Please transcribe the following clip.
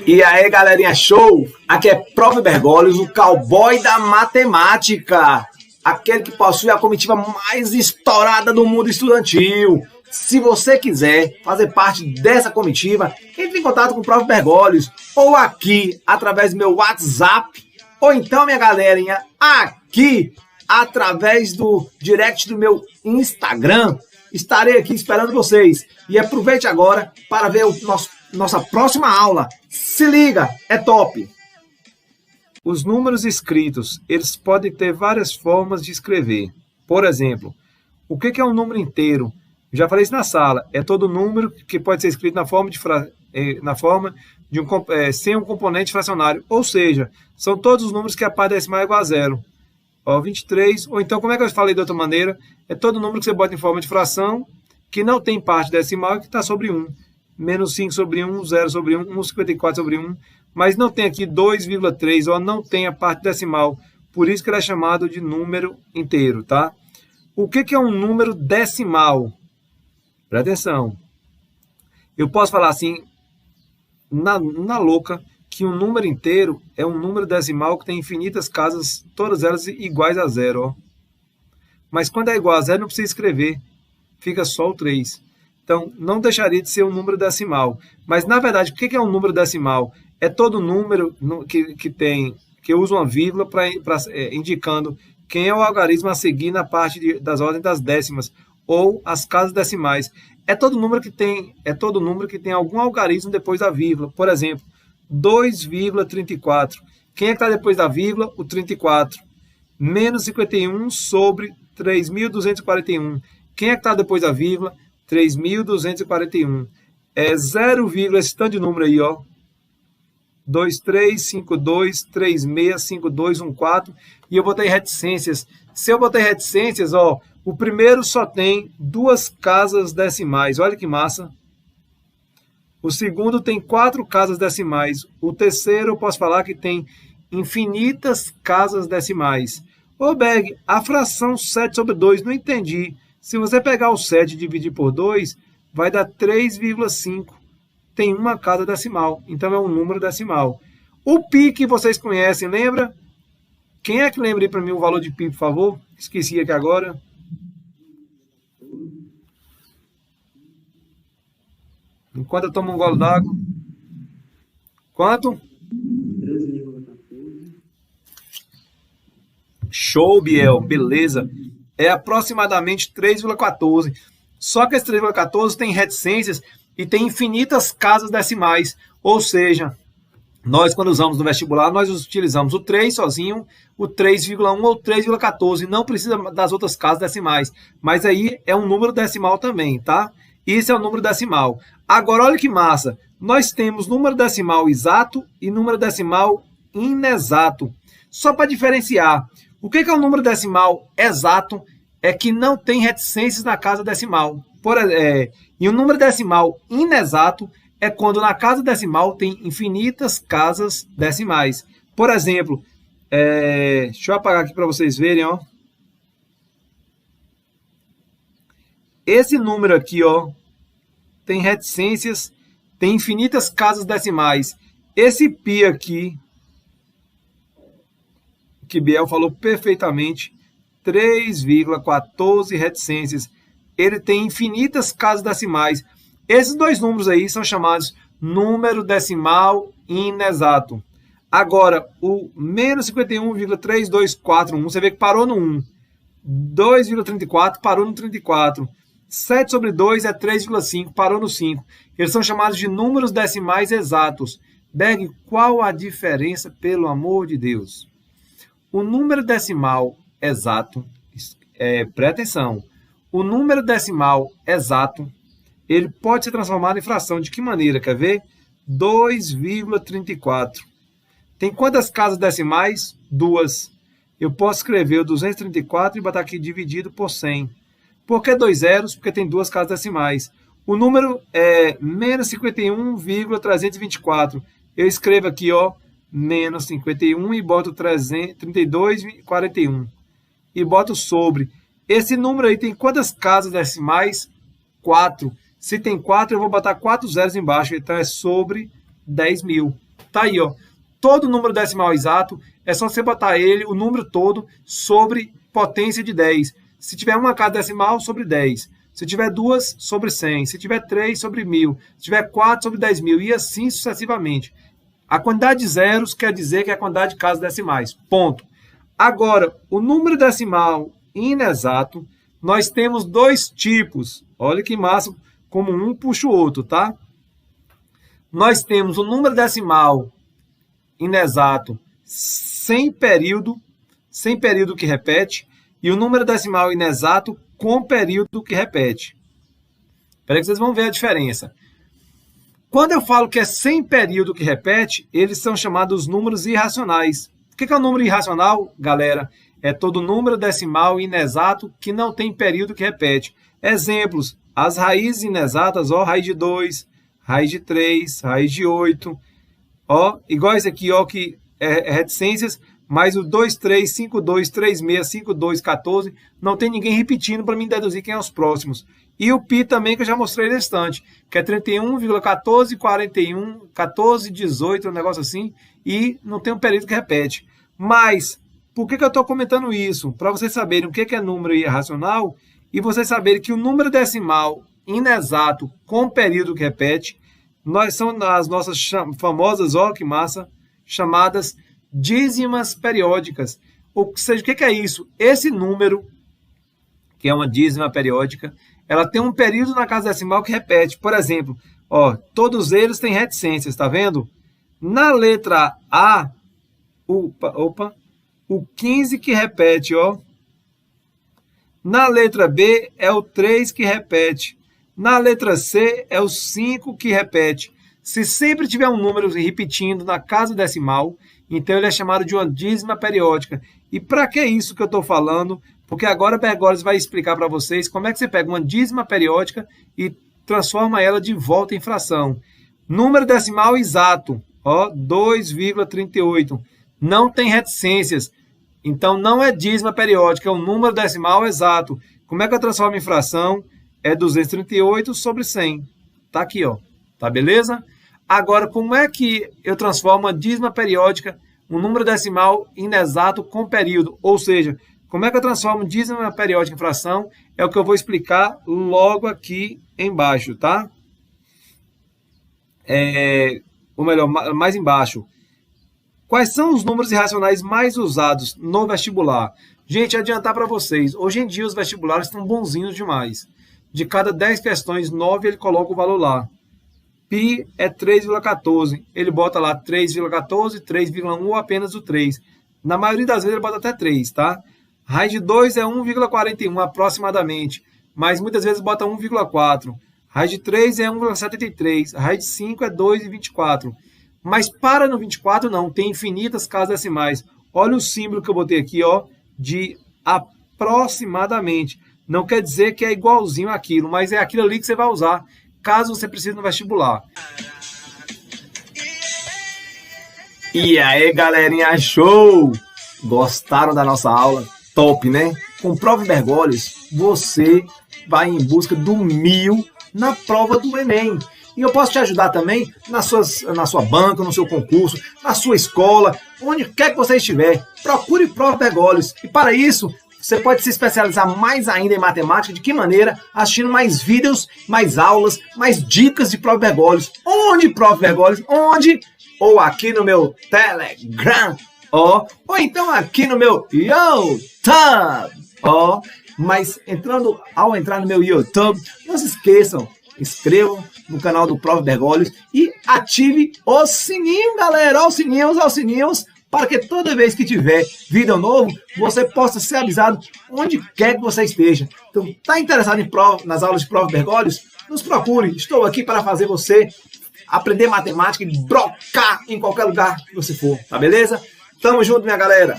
E aí, galerinha, show? Aqui é Prof. Bergoglio, o cowboy da matemática, aquele que possui a comitiva mais estourada do mundo estudantil. Se você quiser fazer parte dessa comitiva, entre em contato com o Prof. Bergoglio, ou aqui, através do meu WhatsApp, ou então, minha galerinha, aqui, através do direct do meu Instagram. Estarei aqui esperando vocês. E aproveite agora para ver nossa próxima aula. Se liga, é top! Os números escritos, eles podem ter várias formas de escrever. Por exemplo, o que é um número inteiro? Já falei isso na sala. É todo número que pode ser escrito sem um componente fracionário. Ou seja, são todos os números que a parte decimal é igual a zero. 23, ou então, como é que eu falei de outra maneira? É todo número que você bota em forma de fração, que não tem parte decimal e que está sobre 1. Menos 5 sobre 1, 0 sobre 1, 1,54 sobre 1. Mas não tem aqui 2,3, ou não tem a parte decimal. Por isso que ele é chamado de número inteiro, tá? O que é um número decimal? Presta atenção. Eu posso falar assim, na louca, que um número inteiro é um número decimal que tem infinitas casas, todas elas iguais a zero. Ó. Mas quando é igual a zero, não precisa escrever. Fica só o 3. Então, não deixaria de ser um número decimal. Mas, na verdade, o que é um número decimal? É todo número que usa uma vírgula indicando quem é o algarismo a seguir na parte das ordens das décimas, ou as casas decimais. É todo número que tem algum algarismo depois da vírgula. Por exemplo, 2,34. Quem é que está depois da vírgula? O 34. Menos 51 sobre 3.241. Quem é que está depois da vírgula? 3.241. É 0, esse tanto de número aí, ó. 2352, 365214. E eu botei reticências. Se eu botei reticências, ó, o primeiro só tem 2 casas decimais. Olha que massa. O segundo tem 4 casas decimais. O terceiro eu posso falar que tem infinitas casas decimais. Ô, Berg, a fração 7 sobre 2, não entendi. Se você pegar o 7 e dividir por 2, vai dar 3,5. Tem uma casa decimal, então é um número decimal. O π que vocês conhecem, lembra? Quem é que lembra aí para mim o valor de π, por favor? Esqueci aqui agora. Enquanto eu tomo um gole d'água. Quanto? 13,14. Show, Biel. Beleza. É aproximadamente 3,14. Só que esse 3,14 tem reticências e tem infinitas casas decimais. Ou seja, nós quando usamos no vestibular, nós utilizamos o 3 sozinho, o 3,1 ou 3,14. Não precisa das outras casas decimais. Mas aí é um número decimal também, tá? Isso é o número decimal. Agora, olha que massa. Nós temos número decimal exato e número decimal inexato. Só para diferenciar. O que é um número decimal exato? É que não tem reticências na casa decimal. E um número decimal inexato é quando na casa decimal tem infinitas casas decimais. Por exemplo, deixa eu apagar aqui para vocês verem, ó. Esse número aqui, ó, tem reticências, tem infinitas casas decimais. Esse π aqui, que Biel falou perfeitamente, 3,14 reticências. Ele tem infinitas casas decimais. Esses dois números aí são chamados número decimal inexato. Agora, o menos 51,3241, você vê que parou no 1. 2,34 parou no 34. 7 sobre 2 é 3,5, parou no 5. Eles são chamados de números decimais exatos. Berg, qual a diferença, pelo amor de Deus? O número decimal exato, presta atenção, o número decimal exato, ele pode ser transformado em fração. De que maneira? Quer ver? 2,34. Tem quantas casas decimais? 2. Eu posso escrever o 234 e botar aqui dividido por 100. Por que 2 zeros? Porque tem 2 casas decimais. O número é menos 51,324. Eu escrevo aqui, ó, menos 51 e boto 32,41. E boto sobre. Esse número aí tem quantas casas decimais? 4. Se tem 4, eu vou botar 4 zeros embaixo. Então é sobre 10.000. Tá aí, ó. Todo número decimal exato é só você botar ele, o número todo, sobre potência de 10. Se tiver uma casa decimal, sobre 10. Se tiver 2, sobre 100. Se tiver 3, sobre 1000. Se tiver 4, sobre 10.000. E assim sucessivamente. A quantidade de zeros quer dizer que é a quantidade de casas decimais. Ponto. Agora, o número decimal inexato, nós temos dois tipos. Olha que massa, como um puxa o outro, tá? Nós temos o número decimal inexato sem período que repete, e o número decimal inexato com período que repete. Espera que vocês vão ver a diferença. Quando eu falo que é sem período que repete, eles são chamados números irracionais. O que é um número irracional, galera? É todo número decimal inexato que não tem período que repete. Exemplos, as raízes inexatas, ó, raiz de 2, raiz de 3, raiz de 8, ó, igual esse aqui, ó, que é reticências, mas o 2, 3, 5, 2, 3, 6, 5, 2, 14, não tem ninguém repetindo para mim deduzir quem é os próximos. E o pi também, que eu já mostrei na estante, que é 31,14, 41, 14, 18, um negócio assim, e não tem um período que repete. Mas, por que eu estou comentando isso? Para vocês saberem o que é número irracional e vocês saberem que o número decimal inexato com período que repete, são as nossas famosas, ó que massa, chamadas dízimas periódicas. Ou seja, o que é isso? Esse número, que é uma dízima periódica, ela tem um período na casa decimal que repete. Por exemplo, ó, todos eles têm reticências, tá vendo? Na letra A, o 15 que repete, ó. Na letra B é o 3 que repete. Na letra C é o 5 que repete. Se sempre tiver um número repetindo na casa decimal, então ele é chamado de uma dízima periódica. E para que isso que eu estou falando? Porque agora o Bergoglio vai explicar para vocês como é que você pega uma dízima periódica e transforma ela de volta em fração. Número decimal exato, ó, 2,38. Não tem reticências. Então não é dízima periódica, é um número decimal exato. Como é que eu transformo em fração? É 238 sobre 100. Tá aqui, ó. Tá beleza? Agora, como é que eu transformo uma dízima periódica, um número decimal inexato com período? Ou seja, como é que eu transformo dízima periódica em fração? É o que eu vou explicar logo aqui embaixo, tá? Ou melhor, mais embaixo. Quais são os números irracionais mais usados no vestibular? Gente, adiantar para vocês. Hoje em dia os vestibulares estão bonzinhos demais. De cada 10 questões, 9 ele coloca o valor lá. Pi é 3,14. Ele bota lá 3,14, 3,1 ou apenas o 3. Na maioria das vezes ele bota até 3, tá? Raiz de 2 é 1,41 aproximadamente. Mas muitas vezes bota 1,4. Raiz de 3 é 1,73. Raiz de 5 é 2,24. Mas para no 24 não, tem infinitas casas decimais. Olha o símbolo que eu botei aqui, ó, de aproximadamente. Não quer dizer que é igualzinho àquilo, mas é aquilo ali que você vai usar, caso você precise no vestibular. E aí, galerinha, show! Gostaram da nossa aula? Top, né? Com Prof. Bergoglio, você vai em busca do 1000 na prova do Enem. E eu posso te ajudar também na sua banca, no seu concurso, na sua escola, onde quer que você estiver. Procure Prof. Bergoglio. E para isso, você pode se especializar mais ainda em matemática. De que maneira? Assistindo mais vídeos, mais aulas, mais dicas de Prof. Bergoglio. Onde, Prof. Bergoglio? Onde? Ou aqui no meu Telegram, ó. Ou então aqui no meu YouTube, ó. Mas ao entrar no meu YouTube, não se esqueçam, inscrevam no canal do Prof. Bergoglio e ative o sininho, galera. Os sininhos, para que toda vez que tiver vídeo novo, você possa ser avisado onde quer que você esteja. Então, tá interessado nas aulas de Prof. Bergoglio? Nos procure. Estou aqui para fazer você aprender matemática e brocar em qualquer lugar que você for, tá beleza? Tamo junto, minha galera.